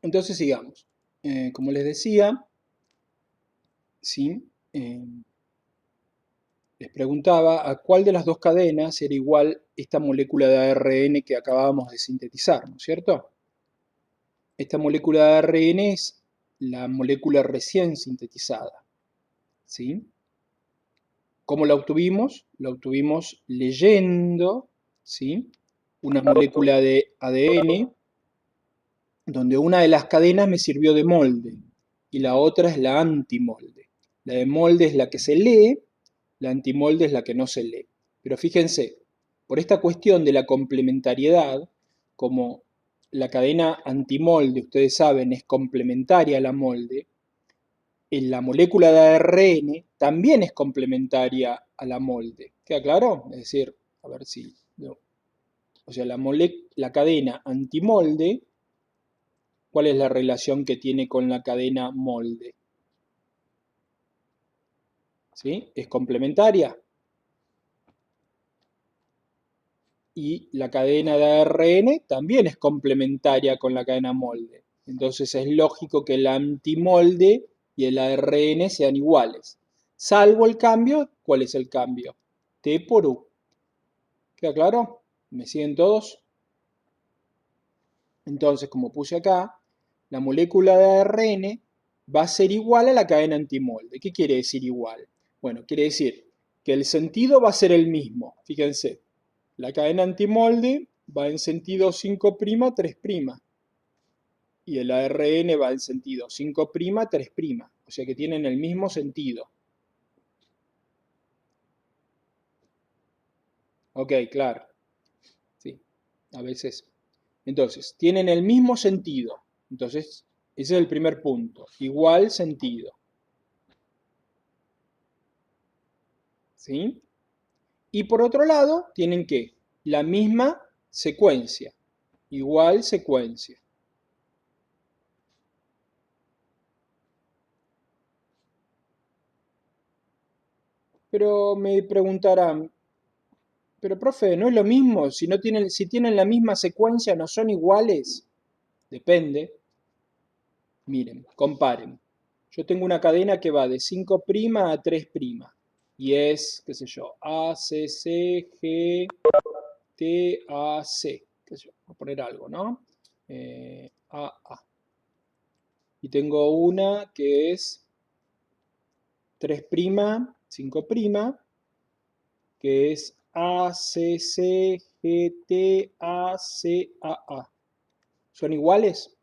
Entonces sigamos. Como les decía, ¿sí? Les preguntaba a cuál de las dos cadenas era igual esta molécula de ARN que acabábamos de sintetizar, ¿no es cierto? Esta molécula de ARN es la molécula recién sintetizada, ¿sí? ¿Cómo la obtuvimos? La obtuvimos leyendo, ¿sí? Una molécula de ADN, donde una de las cadenas me sirvió de molde y la otra es la antimolde. La de molde es la que se lee, la antimolde es la que no se lee. Pero fíjense, por esta cuestión de la complementariedad, como la cadena antimolde, ustedes saben, es complementaria a la molde, en la molécula de ARN también es complementaria a la molde. ¿Queda claro? Es decir, a ver si... No. O sea, la cadena antimolde, ¿cuál es la relación que tiene con la cadena molde? ¿Sí? ¿Es complementaria? Y la cadena de ARN también es complementaria con la cadena molde. Entonces es lógico que el antimolde y el ARN sean iguales. Salvo el cambio, ¿cuál es el cambio? T por U. ¿Queda claro? ¿Me siguen todos? Entonces, como puse acá, la molécula de ARN va a ser igual a la cadena antimolde. ¿Qué quiere decir igual? Bueno, quiere decir que el sentido va a ser el mismo. Fíjense, la cadena antimolde va en sentido 5', 3'. Y el ARN va en sentido 5', 3'. O sea que tienen el mismo sentido. Ok, claro. Sí, a veces. Entonces, tienen el mismo sentido. Entonces, ese es el primer punto. Igual sentido. ¿Sí? Y por otro lado, tienen que la misma secuencia. Igual secuencia. Pero me preguntarán, pero profe, ¿no es lo mismo? Si tienen la misma secuencia, ¿no son iguales? Depende. Miren, comparen. Yo tengo una cadena que va de 5' a 3'. Y es, qué sé yo, A, C, C, G, T, A, C. Qué sé yo, voy a poner algo, ¿no? A, A. Y tengo una que es 3', 5', que es A, C, C, G, T, A, C, A, A. ¿Son iguales?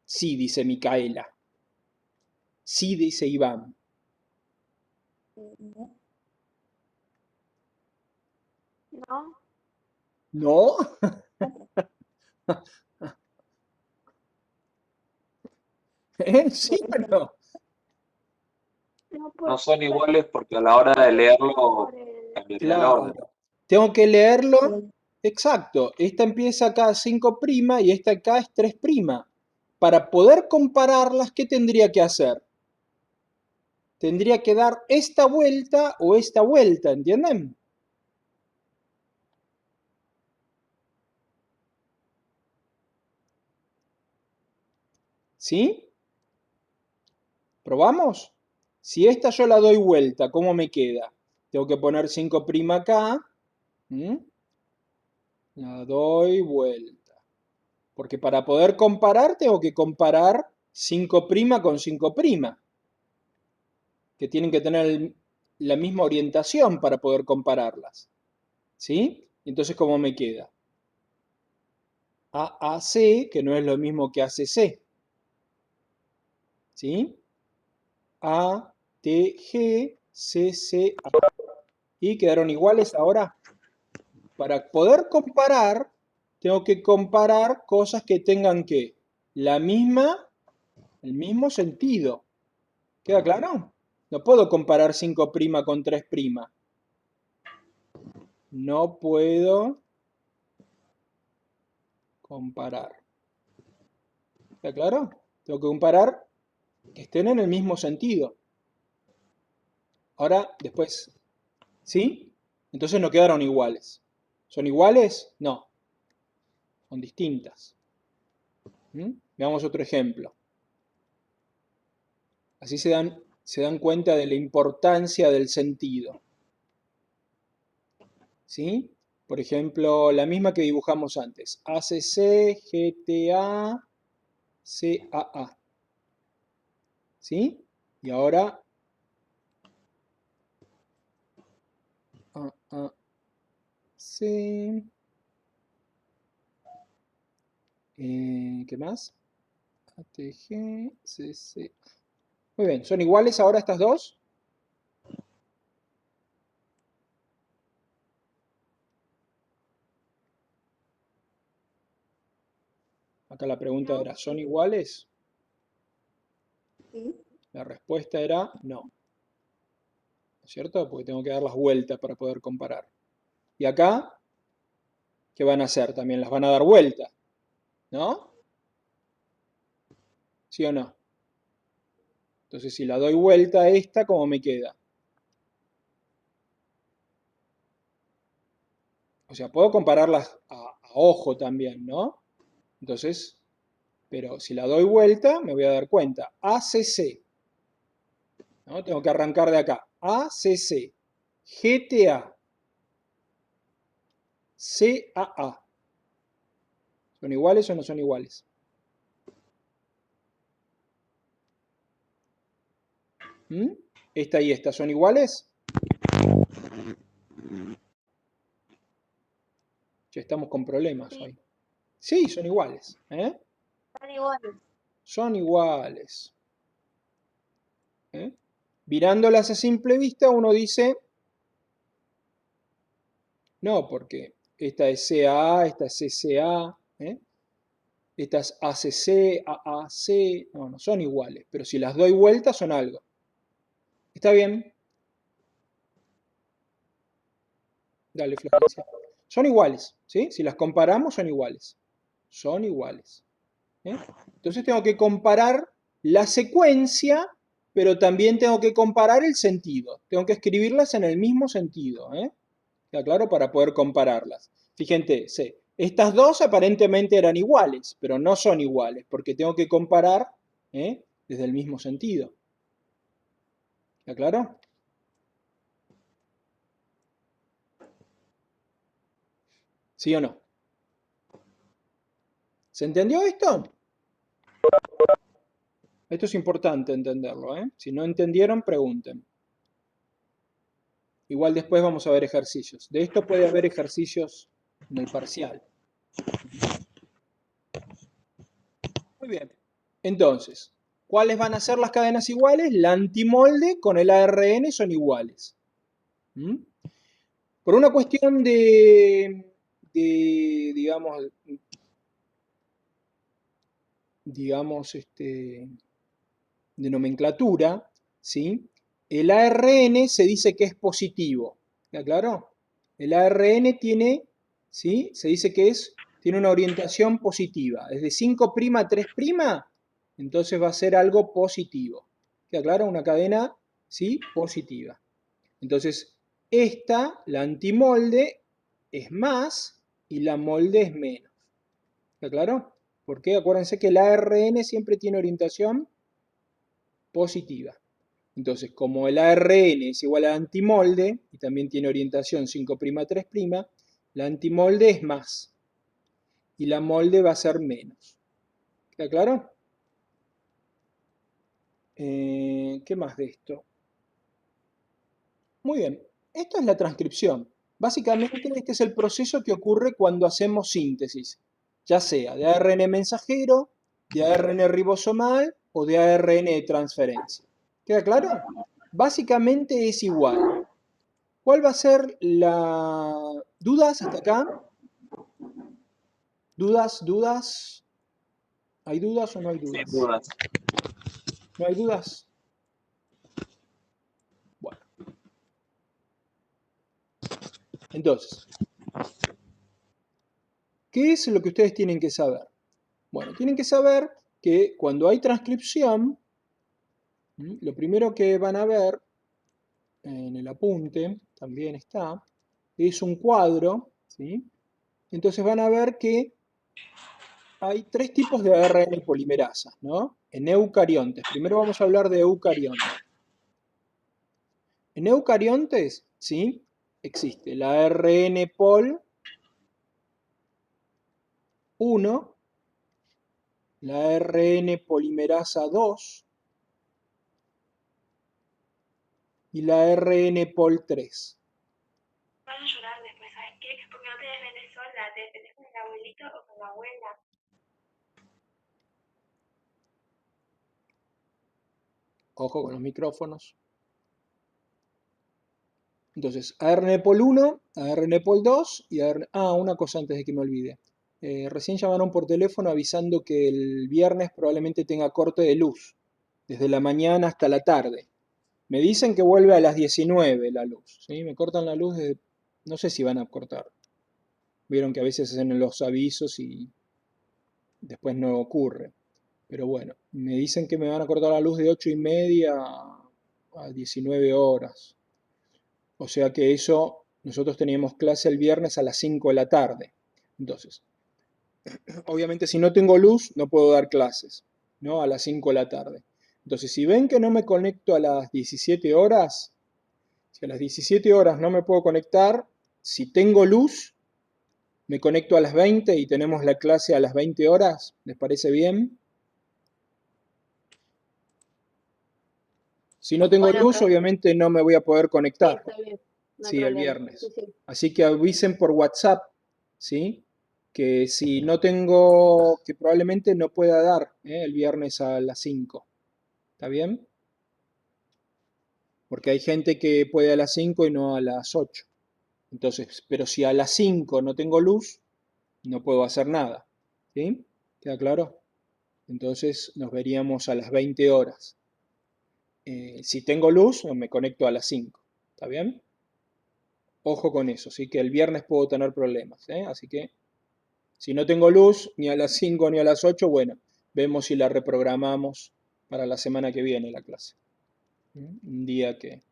Sí, dice Micaela. Sí, dice Iván. No. No. ¿No? ¿Sí o no? No No por, son iguales porque a la hora de leerlo por el... cambiaría el orden. Claro. Tengo que leerlo. Exacto. Esta empieza acá 5' y esta acá es 3'. Para poder compararlas, ¿qué tendría que hacer? Tendría que dar esta vuelta o esta vuelta, ¿entienden? ¿Sí? ¿Probamos? Si esta yo la doy vuelta, ¿cómo me queda? Tengo que poner 5' acá. La doy vuelta. Porque para poder comparar, tengo que comparar 5' con 5', que tienen que tener la misma orientación para poder compararlas. ¿Sí? Entonces, ¿cómo me queda? AAC, que no es lo mismo que ACC. ¿Sí? ATG, CCA. ¿Y quedaron iguales ahora? Para poder comparar, tengo que comparar cosas que tengan que el mismo sentido. ¿Queda claro? No puedo comparar 5' con 3'. No puedo comparar. ¿Está claro? Tengo que comparar que estén en el mismo sentido. Ahora, después, ¿sí? Entonces no quedaron iguales. ¿Son iguales? No. Son distintas. Veamos otro ejemplo. Así se dan cuenta de la importancia del sentido. ¿Sí? Por ejemplo, la misma que dibujamos antes. ACC, GTA, CAA. ¿Sí? Y ahora C. ¿Qué más? ATG, CC. Muy bien, ¿son iguales ahora estas dos? Acá la pregunta era, ¿son iguales? Sí. La respuesta era no. ¿No es cierto? Porque tengo que dar las vueltas para poder comparar. Y acá, ¿qué van a hacer? También las van a dar vueltas, ¿no? ¿Sí o no? Entonces, si la doy vuelta a esta, ¿cómo me queda? O sea, puedo compararlas a ojo también, ¿no? Entonces, pero si la doy vuelta, me voy a dar cuenta. ACC, ¿no? Tengo que arrancar de acá. ACC, GTA, CAA. ¿Son iguales o no son iguales? ¿Esta y esta son iguales? Ya estamos con problemas Sí. hoy. Sí, son iguales. Son iguales. Son iguales. Mirándolas a simple vista, uno dice, no, porque esta es CAA, esta es CCA, esta es ACC, AAC, no son iguales, pero si las doy vuelta son algo. ¿Está bien? Dale, Florencia. Son iguales, ¿sí? Si las comparamos son iguales. Son iguales. Entonces tengo que comparar la secuencia, pero también tengo que comparar el sentido. Tengo que escribirlas en el mismo sentido. ¿Está claro? Para poder compararlas. Fíjense, estas dos aparentemente eran iguales, pero no son iguales, porque tengo que comparar desde el mismo sentido. ¿Está claro? ¿Sí o no? ¿Se entendió esto? Esto es importante entenderlo, Si no entendieron, pregunten. Igual después vamos a ver ejercicios. De esto puede haber ejercicios en el parcial. Muy bien. Entonces, ¿cuáles van a ser las cadenas iguales? La antimolde con el ARN son iguales. Por una cuestión digamos, de nomenclatura, ¿sí? El ARN se dice que es positivo. ¿Está claro? El ARN tiene, ¿sí? Se dice que tiene una orientación positiva. Desde 5' a 3', entonces va a ser algo positivo. ¿Queda claro? Una cadena, ¿sí? Positiva. Entonces, la antimolde, es más y la molde es menos. ¿Está claro? Porque acuérdense que el ARN siempre tiene orientación positiva. Entonces, como el ARN es igual al antimolde y también tiene orientación 5' a 3', la antimolde es más y la molde va a ser menos. ¿Queda claro? ¿Qué más de esto? Muy bien, esto es la transcripción. Básicamente este es el proceso que ocurre cuando hacemos síntesis, ya sea de ARN mensajero, de ARN ribosomal o de ARN de transferencia. ¿Queda claro? Básicamente es igual. ¿Cuál va a ser la... ¿Dudas hasta acá? ¿Dudas? ¿Dudas? ¿Hay dudas o no hay Sin dudas? dudas. ¿No hay dudas? Bueno. Entonces, ¿qué es lo que ustedes tienen que saber? Bueno, tienen que saber que cuando hay transcripción, lo primero que van a ver en el apunte, también está, es un cuadro, ¿sí? Entonces van a ver que hay tres tipos de ARN polimerasas, ¿no? En eucariontes. Primero vamos a hablar de eucariontes. En eucariontes, ¿sí? Existe la ARN pol 1, la ARN polimerasa 2 y la ARN pol 3. Van a llorar después, ¿sabes qué? Porque no te defendes sola, te defendes con el abuelito o con la abuela. Ojo con los micrófonos. Entonces, ARN pol 1, ARN pol 2 y ARN... Ah, una cosa antes de que me olvide. Recién llamaron por teléfono avisando que el viernes probablemente tenga corte de luz, desde la mañana hasta la tarde. Me dicen que vuelve a las 19 la luz, ¿sí? Me cortan la luz de... No sé si van a cortar. Vieron que a veces hacen los avisos y después no ocurre. Pero bueno, me dicen que me van a cortar la luz de 8:30 a 19 horas. O sea que eso, nosotros teníamos clase el viernes a las 5 de la tarde. Entonces, obviamente si no tengo luz, no puedo dar clases, ¿no? A las 5 de la tarde. Entonces, si ven que no me conecto a las 17 horas, si a las 17 horas no me puedo conectar, si tengo luz, me conecto a las 20 y tenemos la clase a las 20 horas. ¿Les parece bien? Si no tengo Bueno, luz, profe, obviamente no me voy a poder sí, conectar. está bien, no hay Sí, el problema. Sí, viernes. sí. Así que avisen por WhatsApp, ¿sí? Que si no tengo, que probablemente no pueda dar el viernes a las 5. ¿Está bien? Porque hay gente que puede a las 5 y no a las 8. Entonces, pero si a las 5 no tengo luz, no puedo hacer nada. ¿Sí? ¿Queda claro? Entonces nos veríamos a las 20 horas. Si tengo luz, me conecto a las 5. ¿Está bien? Ojo con eso, ¿sí? Que el viernes puedo tener problemas, ¿eh? Así que si no tengo luz ni a las 5 ni a las 8, bueno, vemos si la reprogramamos para la semana que viene la clase. Un día que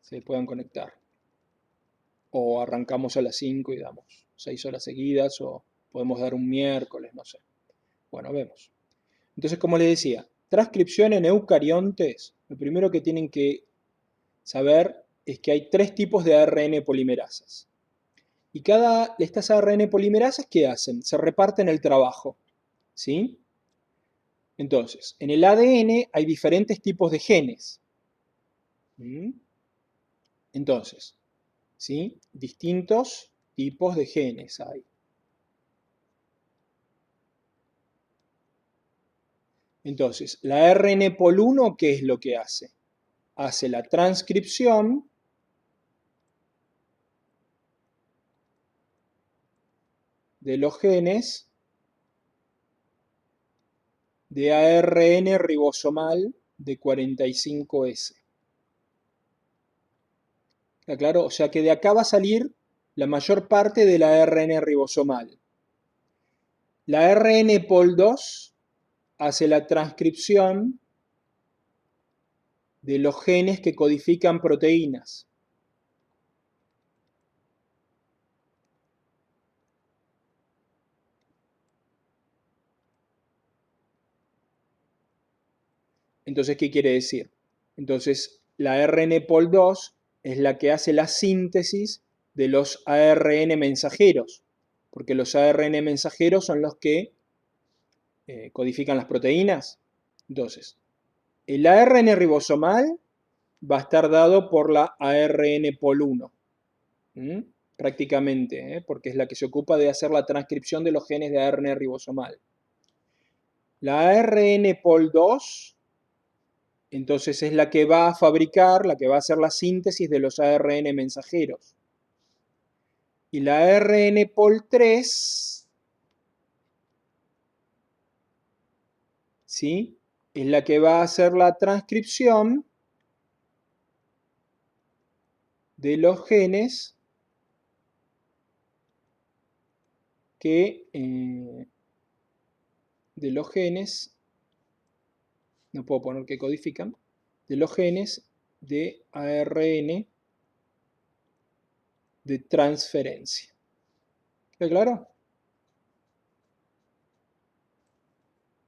se puedan conectar. O arrancamos a las 5 y damos 6 horas seguidas, o podemos dar un miércoles, no sé. Bueno, vemos. Entonces, como les decía, transcripción en eucariontes, lo primero que tienen que saber es que hay tres tipos de ARN polimerasas. Y cada de estas ARN polimerasas, ¿qué hacen? Se reparten el trabajo, ¿sí? Entonces, en el ADN hay diferentes tipos de genes. Entonces, ¿sí? Distintos tipos de genes hay. Entonces, la ARN pol 1, ¿qué es lo que hace? Hace la transcripción de los genes de ARN ribosomal de 45S. ¿Está claro? O sea que de acá va a salir la mayor parte de la ARN ribosomal. La ARN pol 2 hace la transcripción de los genes que codifican proteínas. Entonces, ¿qué quiere decir? Entonces, la ARN pol 2 es la que hace la síntesis de los ARN mensajeros, porque los ARN mensajeros son los que codifican las proteínas. Entonces, el ARN ribosomal va a estar dado por la ARN pol 1, prácticamente, porque es la que se ocupa de hacer la transcripción de los genes de ARN ribosomal. La ARN pol 2 entonces es la que va a fabricar, la que va a hacer la síntesis de los ARN mensajeros. Y la ARN pol 3, ¿sí? Es la que va a hacer la transcripción de los genes que, no puedo poner que codifican, de los genes de ARN de transferencia. ¿Queda claro?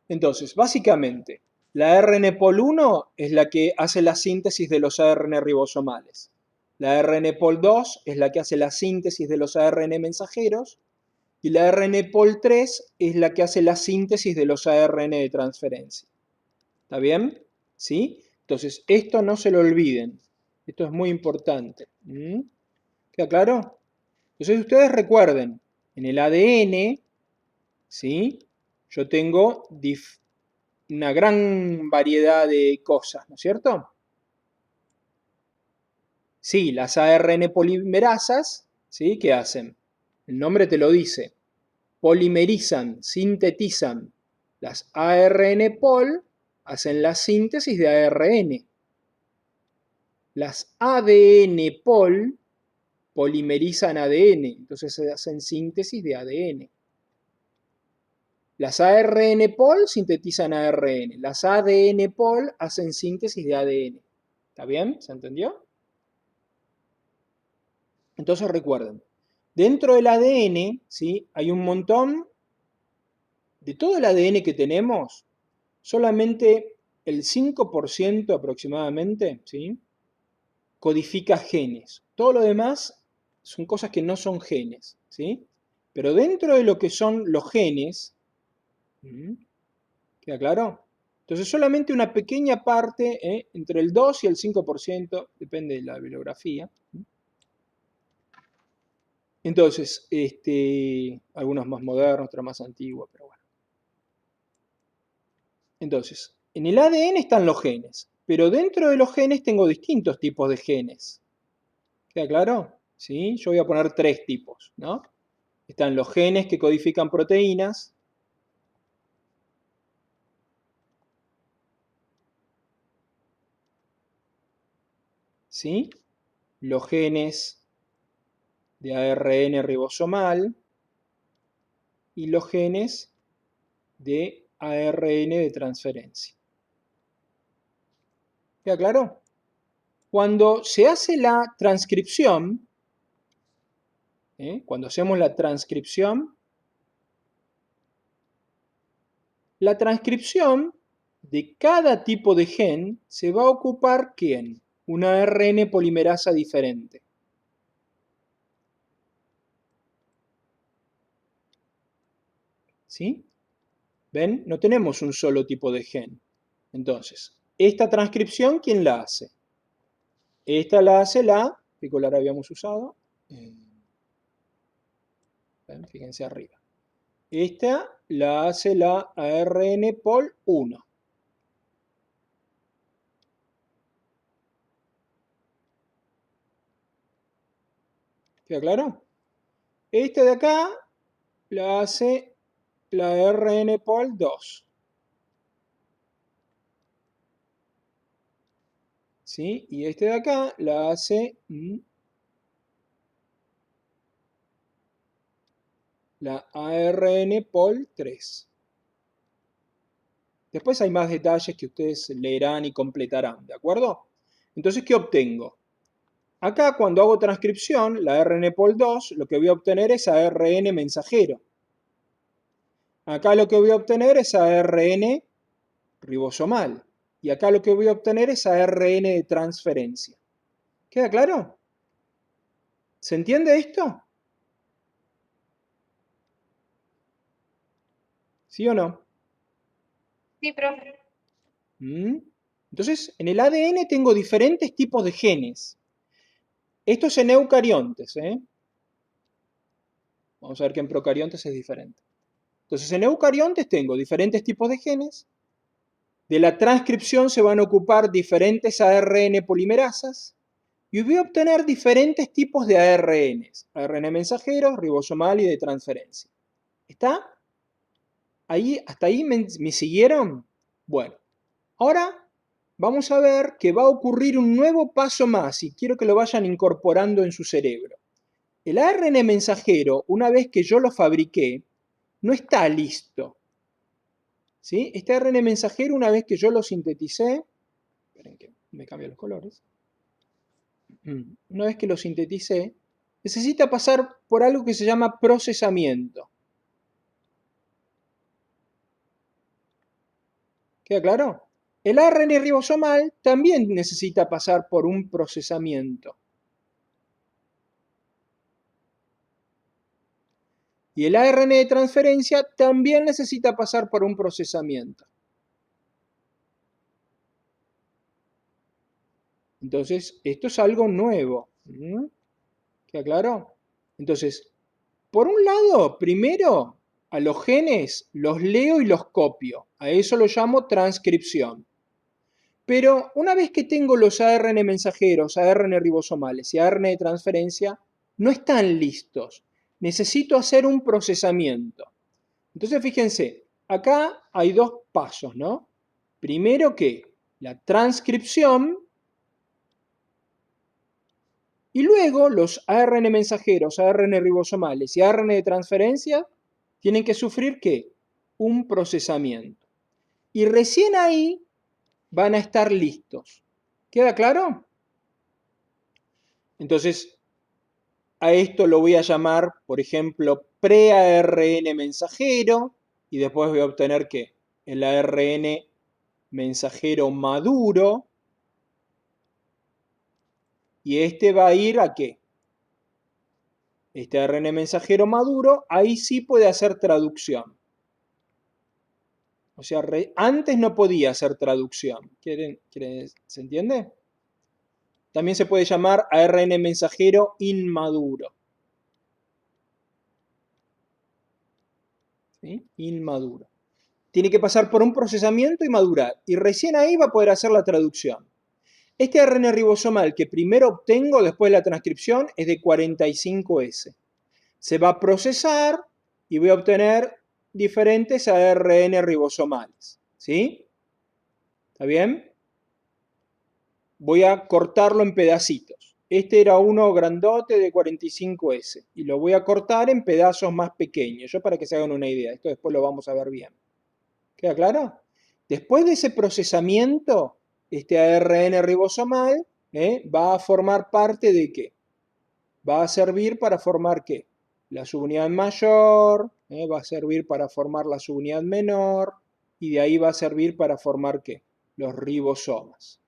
Entonces, básicamente, la ARN Pol 1 es la que hace la síntesis de los ARN ribosomales. La ARN Pol 2 es la que hace la síntesis de los ARN mensajeros. Y la ARN Pol 3 es la que hace la síntesis de los ARN de transferencia. ¿Está bien? ¿Sí? Entonces, esto no se lo olviden. Esto es muy importante. ¿Queda claro? Entonces, ustedes recuerden, en el ADN, ¿sí? Yo tengo una gran variedad de cosas, ¿no es cierto? Sí, las ARN polimerasas, ¿sí? ¿Qué hacen? El nombre te lo dice. Polimerizan, sintetizan las ARN pol, hacen la síntesis de ARN. Las ADN pol polimerizan ADN, entonces se hacen síntesis de ADN. Las ARN pol sintetizan ARN, las ADN pol hacen síntesis de ADN. ¿Está bien? ¿Se entendió? Entonces recuerden, dentro del ADN, ¿sí? Hay un montón, de todo el ADN que tenemos, solamente el 5% aproximadamente, ¿sí? Codifica genes. Todo lo demás son cosas que no son genes, ¿sí? Pero dentro de lo que son los genes, ¿queda claro? Entonces solamente una pequeña parte, entre el 2 y el 5%, depende de la bibliografía. Entonces, algunos más modernos, otros más antiguos, pero bueno. Entonces, en el ADN están los genes, pero dentro de los genes tengo distintos tipos de genes. ¿Queda claro? ¿Sí? Yo voy a poner 3 tipos, ¿no? Están los genes que codifican proteínas. ¿Sí? Los genes de ARN ribosomal y los genes de ARN de transferencia. ¿Queda claro? Cuando se hace la transcripción, cuando hacemos la transcripción de cada tipo de gen se va a ocupar ¿quién? Una ARN polimerasa diferente. ¿Sí? ¿Ven? No tenemos un solo tipo de gen. Entonces, esta transcripción, ¿quién la hace? Esta la hace la, ¿qué color habíamos usado? ¿Ven? Fíjense arriba. Esta la hace la ARN Pol 1. ¿Queda claro? Esta de acá la hace la ARN Pol 2. ¿Sí? Y este de acá la hace la ARN Pol 3. Después hay más detalles que ustedes leerán y completarán, ¿de acuerdo? Entonces, ¿qué obtengo? Acá, cuando hago transcripción, la ARN Pol 2, lo que voy a obtener es ARN mensajero. Acá lo que voy a obtener es ARN ribosomal. Y acá lo que voy a obtener es ARN de transferencia. ¿Queda claro? ¿Se entiende esto? ¿Sí o no? Sí, profe. Entonces, en el ADN tengo diferentes tipos de genes. Esto es en eucariontes, Vamos a ver que en procariontes es diferente. Entonces, en eucariontes tengo diferentes tipos de genes. De la transcripción se van a ocupar diferentes ARN polimerasas y voy a obtener diferentes tipos de ARNs. ARN mensajero, ribosomal y de transferencia. ¿Está? ¿Hasta ahí me siguieron? Bueno, ahora vamos a ver que va a ocurrir un nuevo paso más y quiero que lo vayan incorporando en su cerebro. El ARN mensajero, una vez que yo lo fabriqué, no está listo. ¿Sí? Este ARN mensajero, una vez que yo lo sinteticé, esperen que me cambian los colores. Una vez que lo sinteticé, necesita pasar por algo que se llama procesamiento. ¿Queda claro? El ARN ribosomal también necesita pasar por un procesamiento. Y el ARN de transferencia también necesita pasar por un procesamiento. Entonces, esto es algo nuevo. ¿Queda claro? Entonces, por un lado, primero, a los genes los leo y los copio. A eso lo llamo transcripción. Pero una vez que tengo los ARN mensajeros, ARN ribosomales y ARN de transferencia, no están listos. Necesito hacer un procesamiento. Entonces, fíjense, acá hay dos pasos, ¿no? Primero que la transcripción y luego los ARN mensajeros, ARN ribosomales y ARN de transferencia tienen que sufrir ¿qué? Un procesamiento. Y recién ahí van a estar listos. ¿Queda claro? Entonces, a esto lo voy a llamar, por ejemplo, pre-ARN mensajero, y después voy a obtener ¿qué? El ARN mensajero maduro, y este va a ir ¿a qué? Este ARN mensajero maduro, ahí sí puede hacer traducción. O sea, antes no podía hacer traducción. ¿Se entiende? También se puede llamar ARN mensajero inmaduro. ¿Sí? Inmaduro. Tiene que pasar por un procesamiento y madurar. Y recién ahí va a poder hacer la traducción. Este ARN ribosomal que primero obtengo después de la transcripción es de 45S. Se va a procesar y voy a obtener diferentes ARN ribosomales. ¿Sí? ¿Está bien? Voy a cortarlo en pedacitos. Este era uno grandote de 45S y lo voy a cortar en pedazos más pequeños, yo para que se hagan una idea. Esto después lo vamos a ver bien. ¿Queda claro? Después de ese procesamiento, este ARN ribosomal va a formar parte de ¿qué? Va a servir para formar ¿qué? La subunidad mayor, va a servir para formar la subunidad menor y de ahí va a servir para formar ¿qué? Los ribosomas.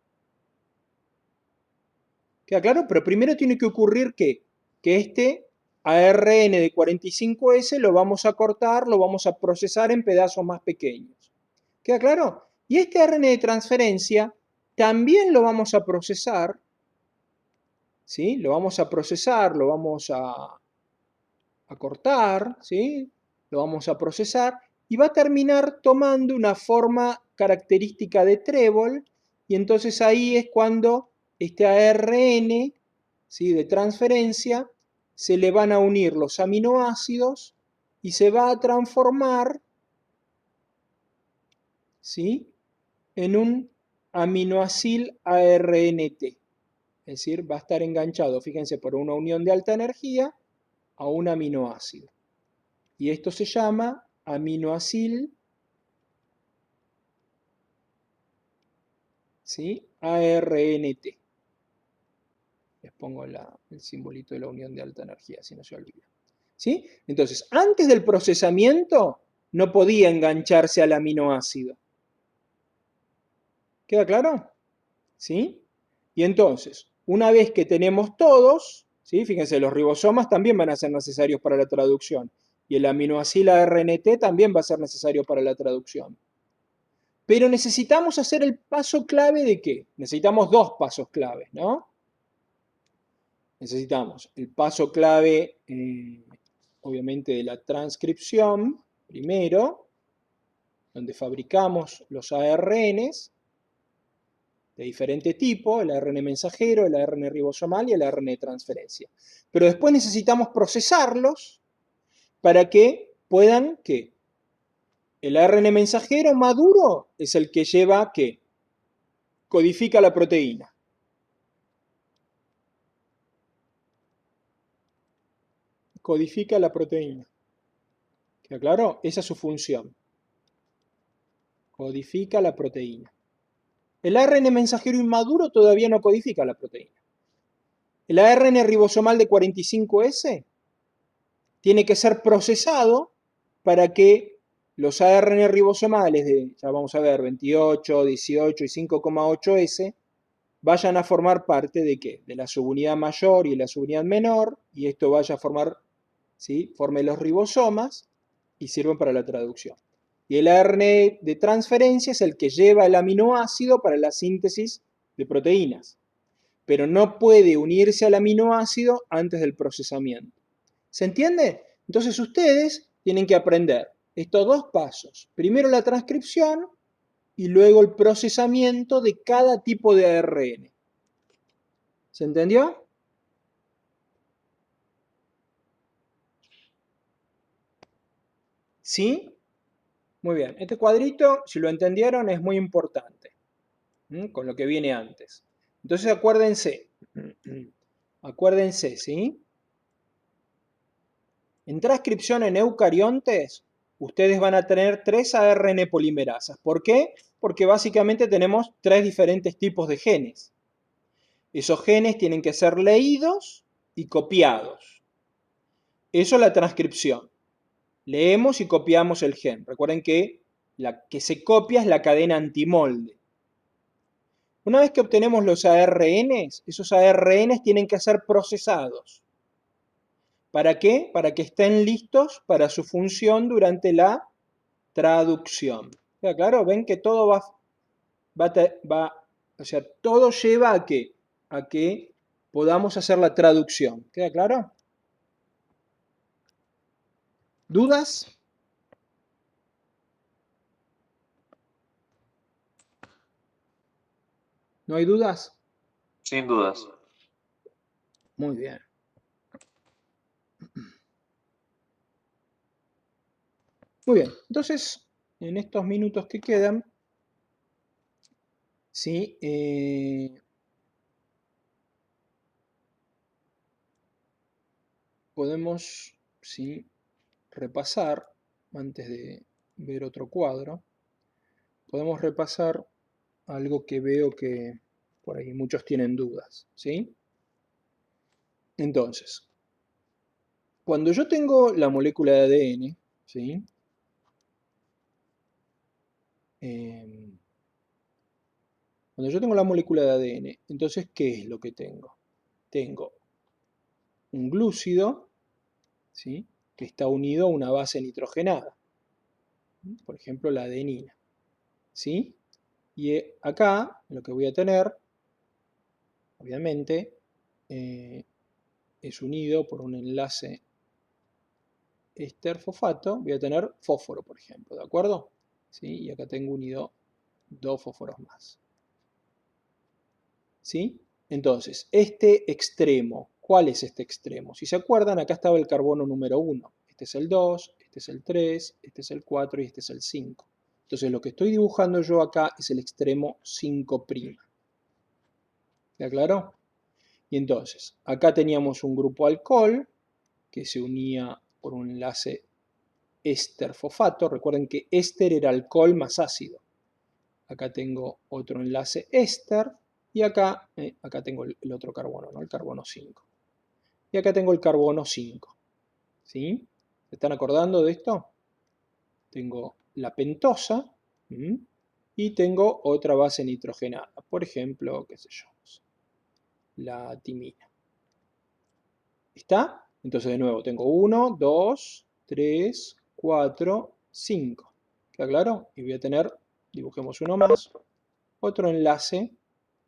¿Queda claro? Pero primero tiene que ocurrir ¿qué? Que este ARN de 45S lo vamos a cortar, lo vamos a procesar en pedazos más pequeños. ¿Queda claro? Y este ARN de transferencia también lo vamos a procesar, ¿sí? Lo vamos a procesar, lo vamos a cortar, ¿sí? Lo vamos a procesar y va a terminar tomando una forma característica de trébol y entonces ahí es cuando este ARN, ¿sí? De transferencia se le van a unir los aminoácidos y se va a transformar, ¿sí? En un aminoacil ARNT. Es decir, va a estar enganchado, fíjense, por una unión de alta energía a un aminoácido. Y esto se llama aminoacil, ¿sí? ARNT. Les pongo el simbolito de la unión de alta energía, si no se olvida. ¿Sí? Entonces, antes del procesamiento no podía engancharse al aminoácido. ¿Queda claro? ¿Sí? Y entonces, una vez que tenemos todos, ¿sí? Fíjense, los ribosomas también van a ser necesarios para la traducción. Y el aminoacil ARNT también va a ser necesario para la traducción. Pero necesitamos hacer el paso clave de ¿qué? Necesitamos dos pasos claves, ¿no? Necesitamos el paso clave, obviamente, de la transcripción, primero, donde fabricamos los ARNs de diferente tipo, el ARN mensajero, el ARN ribosomal y el ARN de transferencia. Pero después necesitamos procesarlos para que puedan, ¿qué? El ARN mensajero maduro es el que lleva, ¿qué? Codifica la proteína. Codifica la proteína. ¿Queda claro? Esa es su función. Codifica la proteína. El ARN mensajero inmaduro todavía no codifica la proteína. El ARN ribosomal de 45S tiene que ser procesado para que los ARN ribosomales de, ya vamos a ver, 28, 18 y 5,8S vayan a formar parte de ¿qué? De la subunidad mayor y la subunidad menor, y esto vaya a formar, ¿sí? Forme los ribosomas y sirven para la traducción. Y el ARN de transferencia es el que lleva el aminoácido para la síntesis de proteínas, pero no puede unirse al aminoácido antes del procesamiento. ¿Se entiende? Entonces ustedes tienen que aprender estos dos pasos. Primero la transcripción y luego el procesamiento de cada tipo de ARN. ¿Se entendió? ¿Sí? Muy bien. Este cuadrito, si lo entendieron, es muy importante, con lo que viene antes. Entonces acuérdense, ¿sí? En transcripción en eucariontes, ustedes van a tener 3 ARN polimerasas. ¿Por qué? Porque básicamente tenemos 3 diferentes tipos de genes. Esos genes tienen que ser leídos y copiados. Eso es la transcripción. Leemos y copiamos el gen. Recuerden que la que se copia es la cadena antimolde. Una vez que obtenemos los ARNs, esos ARNs tienen que ser procesados. ¿Para qué? Para que estén listos para su función durante la traducción. ¿Queda claro? Ven que todo o sea, todo lleva a que podamos hacer la traducción. ¿Queda claro? ¿Dudas? ¿No hay dudas? Sin dudas. Muy bien. Muy bien, entonces, en estos minutos que quedan, ¿sí? Podemos, ¿sí? Repasar, antes de ver otro cuadro, podemos repasar algo que veo que por ahí muchos tienen dudas, ¿sí? Entonces, cuando yo tengo la molécula de ADN, ¿sí? Cuando yo tengo la molécula de ADN, entonces, ¿qué es lo que tengo? Tengo un glúcido, ¿sí? Que está unido a una base nitrogenada, por ejemplo la adenina, ¿sí? Y acá lo que voy a tener, obviamente, es unido por un enlace éster-fosfato, voy a tener fósforo, por ejemplo, ¿de acuerdo? ¿Sí? Y acá tengo unido 2 fósforos más. ¿Sí? Entonces, este extremo, ¿cuál es este extremo? Si se acuerdan, acá estaba el carbono número 1. Este es el 2, este es el 3, este es el 4 y este es el 5. Entonces, lo que estoy dibujando yo acá es el extremo 5'. ¿Está claro? Y entonces, acá teníamos un grupo alcohol que se unía por un enlace éster-fosfato. Recuerden que éster era alcohol más ácido. Acá tengo otro enlace éster. Y acá tengo el otro carbono, ¿no? El carbono 5. Y acá tengo el carbono 5. ¿Sí? ¿Se están acordando de esto? Tengo la pentosa y tengo otra base nitrogenada. Por ejemplo, qué sé yo, la timina. ¿Está? Entonces, de nuevo, tengo 1, 2, 3, 4, 5. ¿Queda claro? Y voy a tener, dibujemos uno más, otro enlace,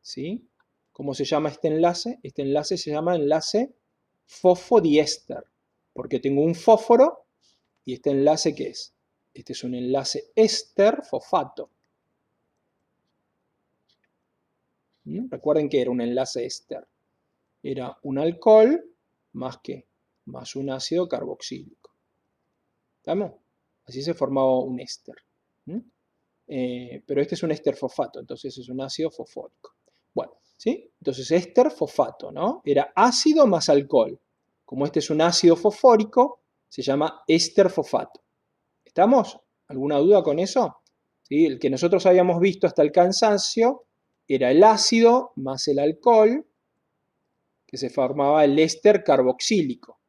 ¿sí? ¿Cómo se llama este enlace? Este enlace se llama enlace fosfodiéster, porque tengo un fósforo y este enlace, ¿qué es? Este es un enlace éster-fosfato. Recuerden que era un enlace éster. Era un alcohol más un ácido carboxílico. ¿Estamos? Así se formaba un éster. Pero este es un éster-fosfato, entonces es un ácido fosfórico. Bueno, ¿sí? Entonces éster-fosfato, ¿no? Era ácido más alcohol. Como este es un ácido fosfórico, se llama éster-fosfato. ¿Estamos? ¿Alguna duda con eso? ¿Sí? El que nosotros habíamos visto hasta el cansancio era el ácido más el alcohol, que se formaba el éster carboxílico.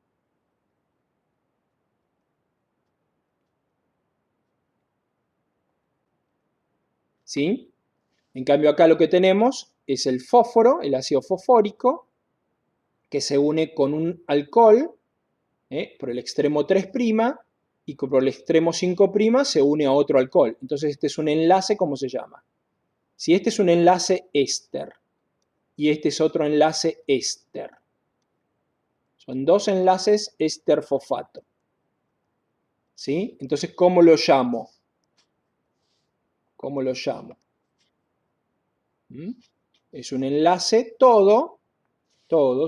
¿Sí? En cambio acá lo que tenemos es el fósforo, el ácido fosfórico, que se une con un alcohol por el extremo 3' y por el extremo 5' se une a otro alcohol. Entonces este es un enlace, ¿cómo se llama? Si este es un enlace éster y este es otro enlace éster, son dos enlaces éster-fosfato. ¿Sí? Entonces, ¿cómo lo llamo? ¿Cómo lo llamo? ¿Mm? Es un enlace todo,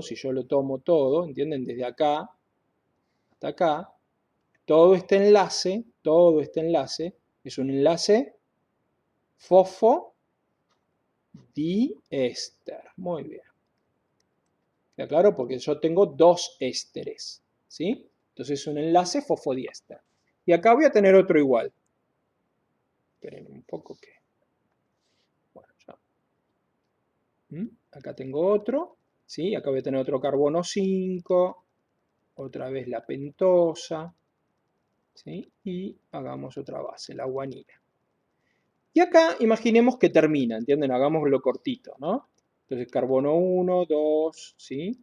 si yo lo tomo todo, ¿entienden? Desde acá hasta acá, todo este enlace es un enlace fosfodiéster. Muy bien. ¿Queda claro? Porque yo tengo dos ésteres, ¿sí? Entonces es un enlace fosfodiéster. Y acá voy a tener otro igual. Esperen un poco que... Bueno, ya. Acá tengo otro, ¿sí? Acá voy a tener otro carbono 5, otra vez la pentosa, ¿sí? Y hagamos otra base, la guanina. Y acá imaginemos que termina, ¿entienden? Hagámoslo cortito, ¿no? Entonces carbono 1, 2, ¿sí?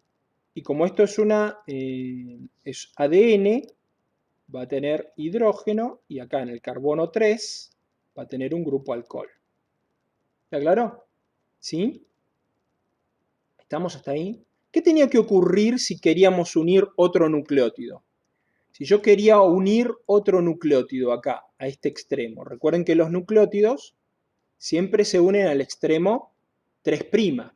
Y como esto es es ADN, va a tener hidrógeno y acá en el carbono 3 va a tener un grupo alcohol. ¿Está claro? ¿Sí? ¿Estamos hasta ahí? ¿Qué tenía que ocurrir si queríamos unir otro nucleótido? Si yo quería unir otro nucleótido acá, a este extremo, recuerden que los nucleótidos siempre se unen al extremo 3'.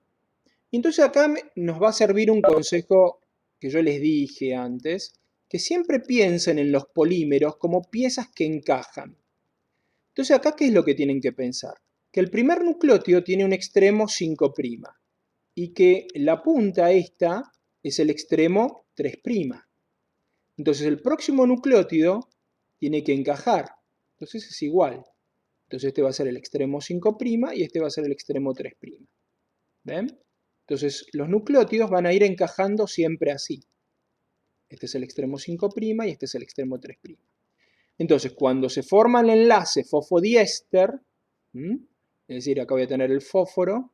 Y entonces acá nos va a servir un consejo que yo les dije antes, que siempre piensen en los polímeros como piezas que encajan. Entonces acá, ¿qué es lo que tienen que pensar? Que el primer nucleótido tiene un extremo 5' y que la punta esta es el extremo 3'. Entonces el próximo nucleótido tiene que encajar. Entonces es igual. Entonces este va a ser el extremo 5' y este va a ser el extremo 3'. ¿Ven? Entonces los nucleótidos van a ir encajando siempre así. Este es el extremo 5' y este es el extremo 3'. Entonces cuando se forma el enlace fosfodiéster, es decir, acá voy a tener el fósforo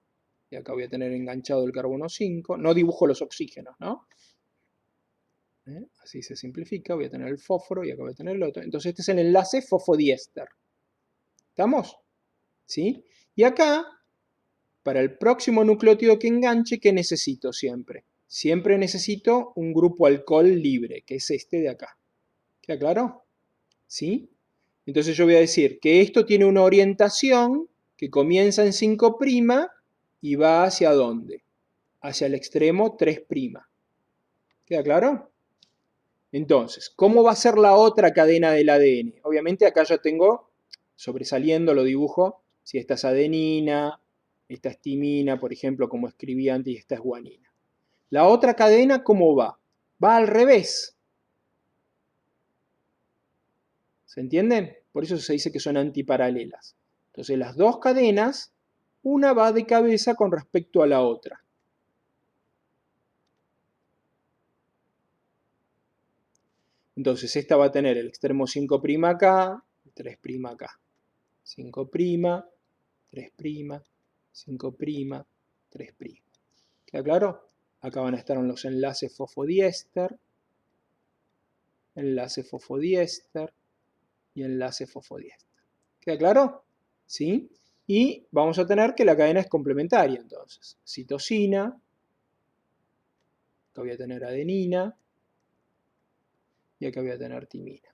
y acá voy a tener enganchado el carbono 5, no dibujo los oxígenos, ¿no? Así se simplifica, voy a tener el fósforo y acá voy a tener el otro. Entonces este es el enlace fosfodiéster. ¿Estamos? ¿Sí? Y acá, para el próximo nucleótido que enganche, ¿qué necesito siempre? Siempre necesito un grupo alcohol libre, que es este de acá. ¿Queda claro? ¿Sí? Entonces yo voy a decir que esto tiene una orientación que comienza en 5' y va hacia ¿dónde? Hacia el extremo 3'. ¿Queda claro? Entonces, ¿cómo va a ser la otra cadena del ADN? Obviamente acá ya tengo, sobresaliendo lo dibujo, si esta es adenina, esta es timina, por ejemplo, como escribí antes, y esta es guanina. La otra cadena, ¿cómo va? Va al revés. ¿Se entienden? Por eso se dice que son antiparalelas. Entonces las dos cadenas, una va de cabeza con respecto a la otra. Entonces esta va a tener el extremo 5' acá, 3' acá. 5', 3', 5', 3'. ¿Queda claro? Acá van a estar los enlaces fosfodiéster, enlace fosfodiéster y enlace fosfodiéster. ¿Queda claro? ¿Sí? Y vamos a tener que la cadena es complementaria, entonces. Citosina, acá voy a tener adenina y acá voy a tener timina.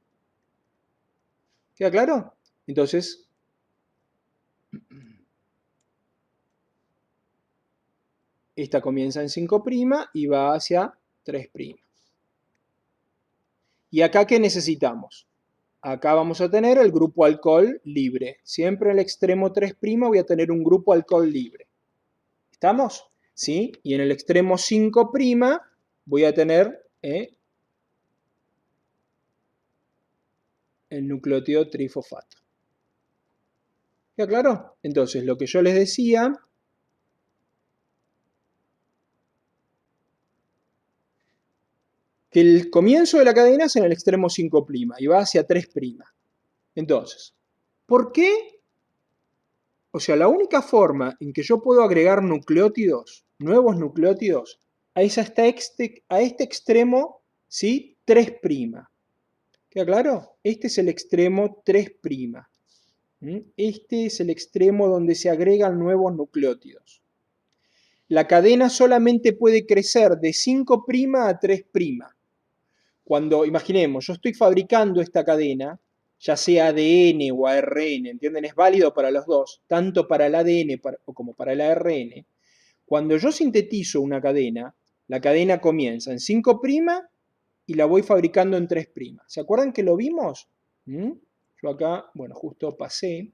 ¿Queda claro? Entonces, esta comienza en 5' y va hacia 3'. ¿Y acá qué necesitamos? Acá vamos a tener el grupo alcohol libre. Siempre en el extremo 3' voy a tener un grupo alcohol libre. ¿Estamos? ¿Sí? Y en el extremo 5' voy a tener el nucleótido trifosfato. ¿Queda claro? Entonces, lo que yo les decía que el comienzo de la cadena es en el extremo 5' y va hacia 3'. Entonces, ¿por qué? O sea, la única forma en que yo puedo agregar nucleótidos, nuevos nucleótidos, es hasta a este extremo, ¿sí? 3'. ¿Queda claro? Este es el extremo 3'. Este es el extremo donde se agregan nuevos nucleótidos. La cadena solamente puede crecer de 5' a 3'. Cuando, imaginemos, yo estoy fabricando esta cadena, ya sea ADN o ARN, ¿entienden? Es válido para los dos, tanto para el ADN como para el ARN. Cuando yo sintetizo una cadena, la cadena comienza en 5' y la voy fabricando en 3'. ¿Se acuerdan que lo vimos? Yo acá, bueno, justo pasé,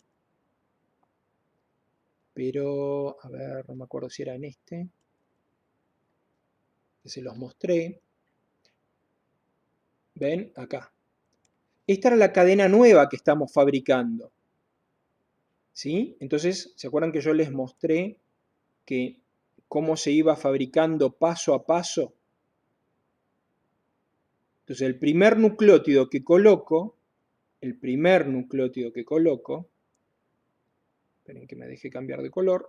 pero, a ver, no me acuerdo si era en este, que se los mostré. ¿Ven? Acá. Esta era la cadena nueva que estamos fabricando. ¿Sí? Entonces, ¿se acuerdan que yo les mostré que cómo se iba fabricando paso a paso? Entonces, el primer nucleótido que coloco, esperen que me deje cambiar de color.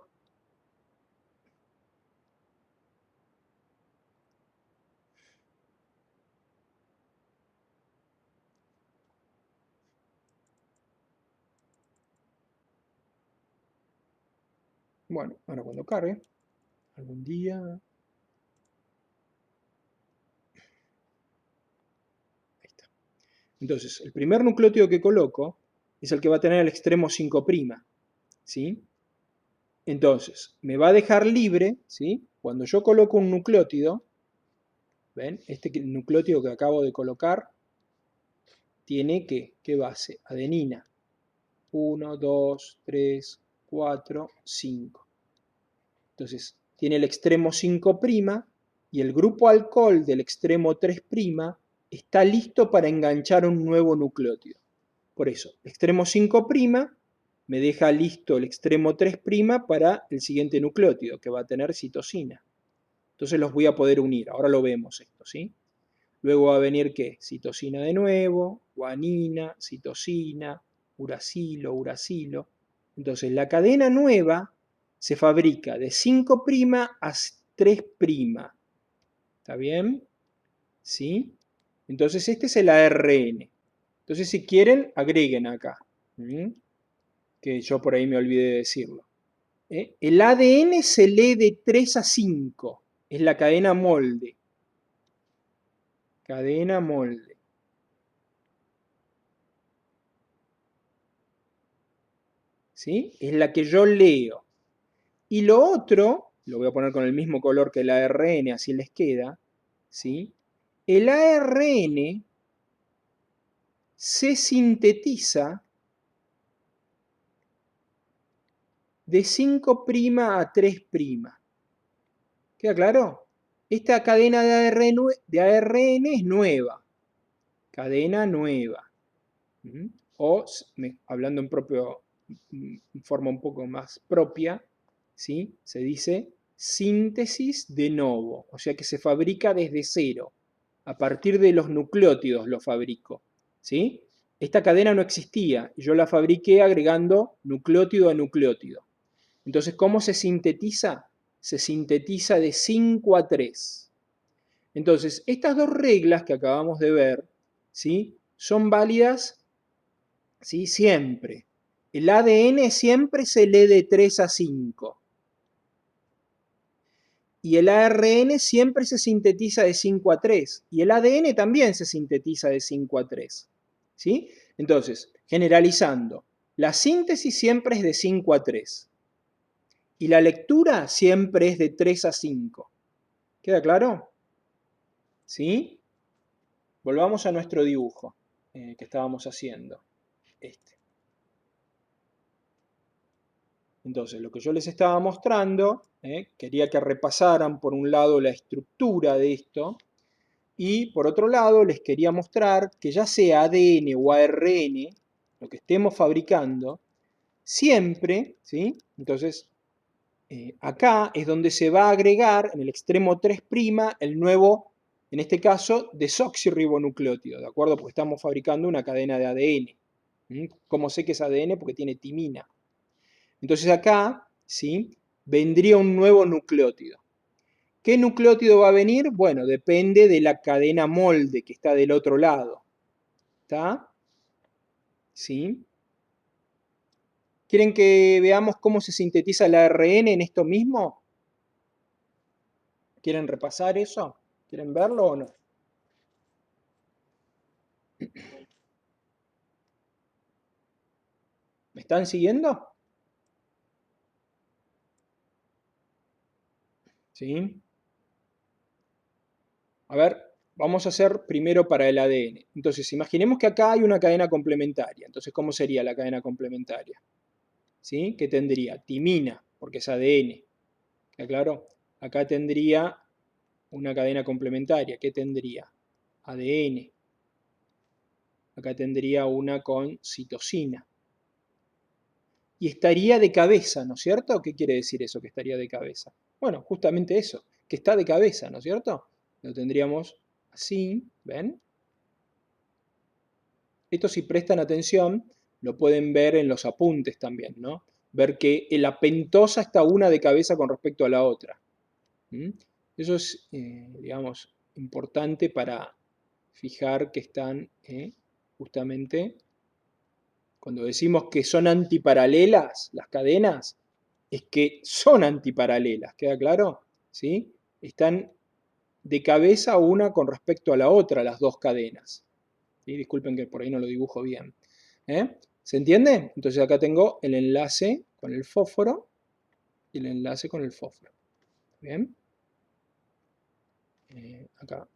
Bueno, ahora cuando cargue, algún día. Ahí está. Entonces, el primer nucleótido que coloco es el que va a tener el extremo 5', ¿sí? Entonces, me va a dejar libre, ¿sí? Cuando yo coloco un nucleótido, ¿ven? Este nucleótido que acabo de colocar tiene ¿qué base? Adenina. 1, 2, 3, 4, 5. Entonces, tiene el extremo 5' y el grupo alcohol del extremo 3' está listo para enganchar un nuevo nucleótido. Por eso, el extremo 5' me deja listo el extremo 3' para el siguiente nucleótido, que va a tener citosina. Entonces los voy a poder unir. Ahora lo vemos esto, ¿sí? Luego va a venir, ¿qué? Citosina de nuevo, guanina, citosina, uracilo, uracilo. Entonces la cadena nueva se fabrica de 5' a 3'. ¿Está bien? ¿Sí? Entonces este es el ARN. Entonces si quieren, agreguen acá. Que yo por ahí me olvidé de decirlo. El ADN se lee de 3 a 5. Es la cadena molde. Cadena molde. ¿Sí? Es la que yo leo. Y lo otro, lo voy a poner con el mismo color que el ARN, así les queda, ¿sí? El ARN se sintetiza de 5' a 3'. ¿Queda claro? Esta cadena de ARN es nueva. Cadena nueva. O, hablando en forma un poco más propia, ¿sí? Se dice síntesis de novo, o sea que se fabrica desde cero. A partir de los nucleótidos lo fabrico, ¿sí? Esta cadena no existía y yo la fabriqué agregando nucleótido a nucleótido. Entonces, ¿cómo se sintetiza? Se sintetiza de 5 a 3. Entonces, estas dos reglas que acabamos de ver, ¿sí? Son válidas, ¿sí? Siempre. El ADN siempre se lee de 3 a 5. Y el ARN siempre se sintetiza de 5 a 3. Y el ADN también se sintetiza de 5 a 3. ¿Sí? Entonces, generalizando, la síntesis siempre es de 5 a 3. Y la lectura siempre es de 3 a 5. ¿Queda claro? ¿Sí? Volvamos a nuestro dibujo que estábamos haciendo. Entonces, lo que yo les estaba mostrando, quería que repasaran por un lado la estructura de esto y por otro lado les quería mostrar que ya sea ADN o ARN, lo que estemos fabricando, siempre, ¿sí? Entonces, acá es donde se va a agregar en el extremo 3' el nuevo en este caso, desoxirribonucleótido, ¿de acuerdo? Porque estamos fabricando una cadena de ADN. ¿Cómo sé que es ADN? Porque tiene timina. Entonces acá, ¿sí?, vendría un nuevo nucleótido. ¿Qué nucleótido va a venir? Bueno, depende de la cadena molde que está del otro lado. ¿Está? ¿Sí? ¿Quieren que veamos cómo se sintetiza el ARN en esto mismo? ¿Quieren repasar eso? ¿Quieren verlo o no? ¿Me están siguiendo? ¿Sí? A ver, vamos a hacer primero para el ADN. Entonces, imaginemos que acá hay una cadena complementaria. Entonces, ¿cómo sería la cadena complementaria? ¿Sí? ¿Qué tendría? Timina, porque es ADN. ¿Está claro? Acá tendría una cadena complementaria. ¿Qué tendría? ADN. Acá tendría una con citosina. Y estaría de cabeza, ¿no es cierto? ¿Qué quiere decir eso, que estaría de cabeza? Bueno, justamente eso, que está de cabeza, ¿no es cierto? Lo tendríamos así, ¿ven? Esto, si prestan atención, lo pueden ver en los apuntes también, ¿no? Ver que la pentosa está una de cabeza con respecto a la otra. Eso es, digamos, importante para fijar que están justamente, cuando decimos que son antiparalelas las cadenas, es que son antiparalelas, ¿queda claro? ¿Sí? Están de cabeza una con respecto a la otra, las dos cadenas. ¿Sí? Disculpen que por ahí no lo dibujo bien. ¿Se entiende? Entonces acá tengo el enlace con el fósforo y el enlace con el fósforo. ¿Bien? Acá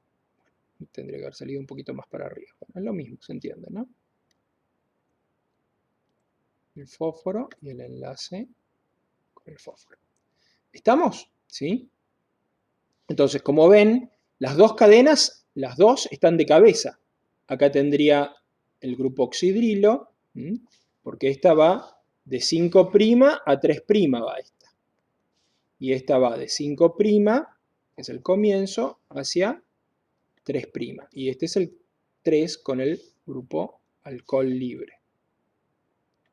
tendría que haber salido un poquito más para arriba. Bueno, es lo mismo, se entiende, ¿no? El fósforo y el enlace con el fósforo. ¿Estamos? ¿Sí? Entonces, como ven, las dos cadenas, las dos están de cabeza. Acá tendría el grupo oxidrilo, porque esta va de 5' a 3' va esta. Y esta va de 5', que es el comienzo, hacia 3'. Y este es el 3 con el grupo alcohol libre.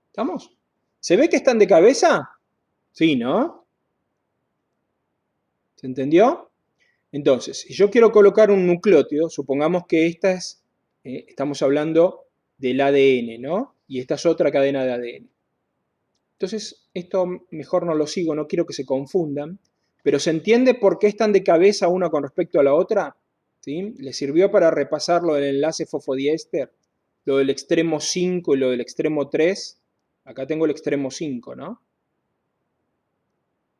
¿Estamos? ¿Se ve que están de cabeza? Sí, ¿no? ¿Se entendió? Entonces, si yo quiero colocar un nucleótido, supongamos que esta es, estamos hablando del ADN, ¿no? Y esta es otra cadena de ADN. Entonces, esto mejor no lo sigo, no quiero que se confundan, pero ¿se entiende por qué están de cabeza una con respecto a la otra? ¿Sí? ¿Les sirvió para repasar lo del enlace fosfodiéster? Lo del extremo 5 y lo del extremo 3. Acá tengo el extremo 5, ¿no?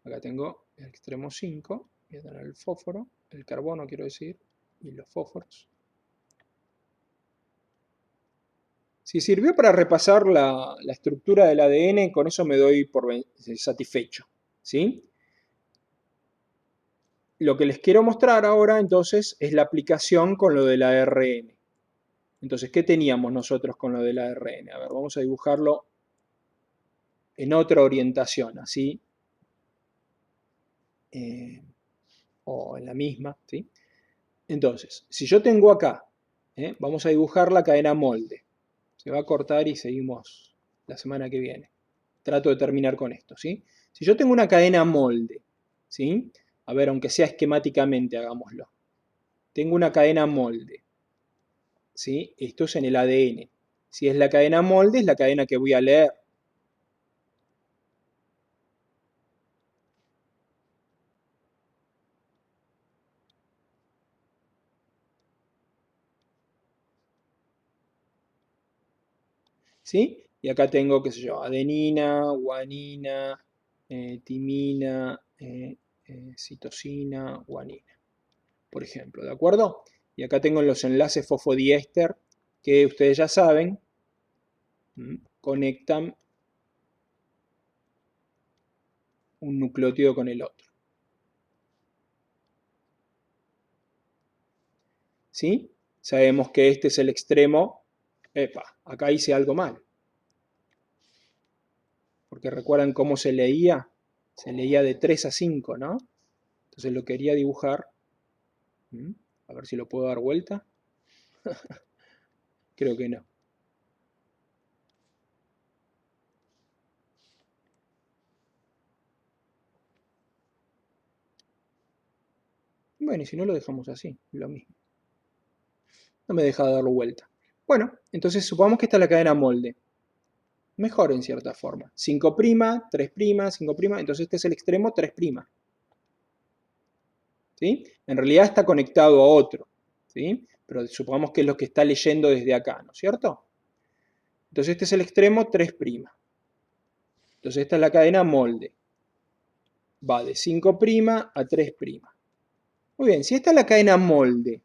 Acá tengo el extremo 5, voy a tener el fósforo, el carbono quiero decir, y los fósforos. Si sirvió para repasar la estructura del ADN, con eso me doy por satisfecho, ¿sí? Lo que les quiero mostrar ahora, entonces, es la aplicación con lo del ARN. Entonces, ¿qué teníamos nosotros con lo del ARN? A ver, vamos a dibujarlo en otra orientación, así, o en la misma, ¿sí? Entonces, si yo tengo acá, vamos a dibujar la cadena molde. Se va a cortar y seguimos la semana que viene. Trato de terminar con esto, ¿sí? Si yo tengo una cadena molde, ¿sí? A ver, aunque sea esquemáticamente, hagámoslo. Tengo una cadena molde, ¿sí? Esto es en el ADN. Si es la cadena molde, es la cadena que voy a leer. ¿Sí? Y acá tengo, qué sé yo, adenina, guanina, timina, citosina, guanina, por ejemplo, ¿de acuerdo? Y acá tengo los enlaces fosfodiéster que ustedes ya saben, conectan un nucleótido con el otro. ¿Sí? Sabemos que este es el extremo. Epa, acá hice algo mal. Porque recuerdan cómo se leía. Se leía de 3 a 5, ¿no? Entonces lo quería dibujar A ver si lo puedo dar vuelta. Creo que no. Bueno, y si no lo dejamos así, lo mismo. No me deja darlo vuelta. Bueno, entonces supongamos que esta es la cadena molde. Mejor en cierta forma. 5', 3', 5', entonces este es el extremo 3'. ¿Sí? En realidad está conectado a otro. ¿Sí? Pero supongamos que es lo que está leyendo desde acá, ¿no es cierto? Entonces este es el extremo 3'. Entonces esta es la cadena molde. Va de 5' a 3'. Muy bien, si esta es la cadena molde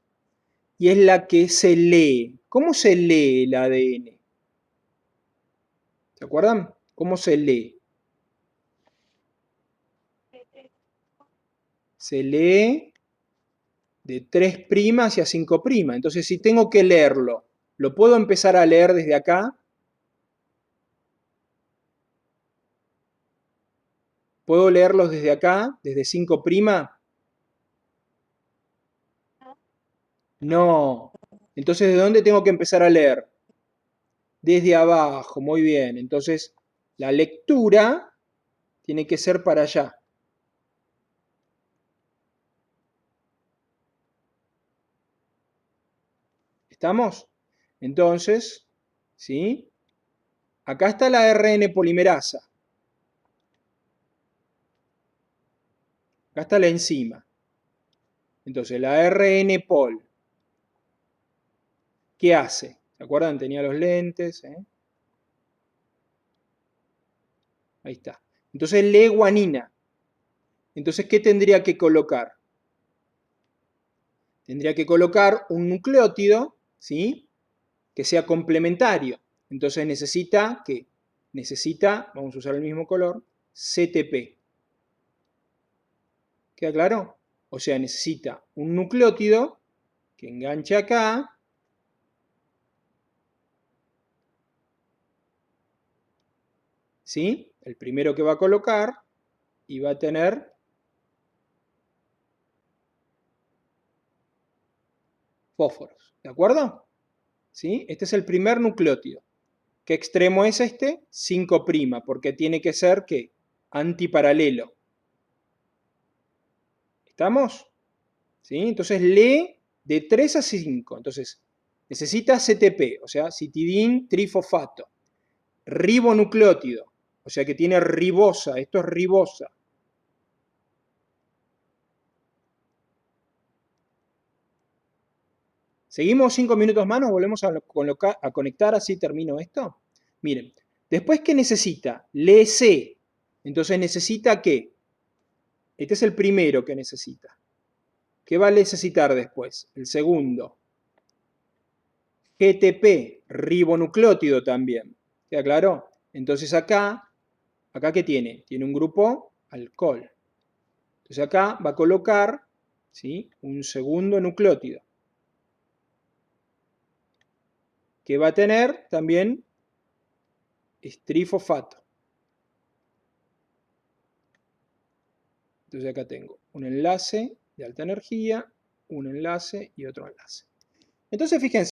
y es la que se lee, ¿cómo se lee el ADN? ¿Se acuerdan? ¿Cómo se lee? Se lee de 3' hacia 5'. Entonces, si tengo que leerlo, ¿lo puedo empezar a leer desde acá? ¿Puedo leerlos desde acá, desde 5'? No. Entonces, ¿de dónde tengo que empezar a leer? Desde abajo, muy bien. Entonces, la lectura tiene que ser para allá. ¿Estamos? Entonces, ¿sí? Acá está la ARN polimerasa. Acá está la enzima. Entonces, la ARN pol, ¿qué hace? ¿Se acuerdan? Tenía los lentes. Ahí está. Entonces, lee guanina. Entonces, ¿qué tendría que colocar? Tendría que colocar un nucleótido, ¿sí? Que sea complementario. Entonces, necesita, ¿qué? Necesita, vamos a usar el mismo color, CTP. ¿Queda claro? O sea, necesita un nucleótido que enganche acá, ¿sí? El primero que va a colocar y va a tener fósforos, ¿de acuerdo? ¿Sí? Este es el primer nucleótido. ¿Qué extremo es este? 5', porque tiene que ser, ¿qué? Antiparalelo. ¿Estamos? ¿Sí? Entonces lee de 3 a 5. Entonces, necesita CTP, o sea, citidín trifosfato. Ribonucleótido, o sea que tiene ribosa, esto es ribosa. Seguimos 5 minutos más, nos volvemos a conectar, así termino esto. Miren, después, ¿qué necesita? Lee C. Entonces necesita ¿qué? Este es el primero que necesita. ¿Qué va a necesitar después? El segundo. GTP, ribonucleótido también. ¿Queda claro? Entonces acá ¿qué tiene? Tiene un grupo alcohol. Entonces acá va a colocar, ¿sí?, un segundo nucleótido. Que va a tener también trifosfato. Entonces acá tengo un enlace de alta energía, un enlace y otro enlace. Entonces fíjense.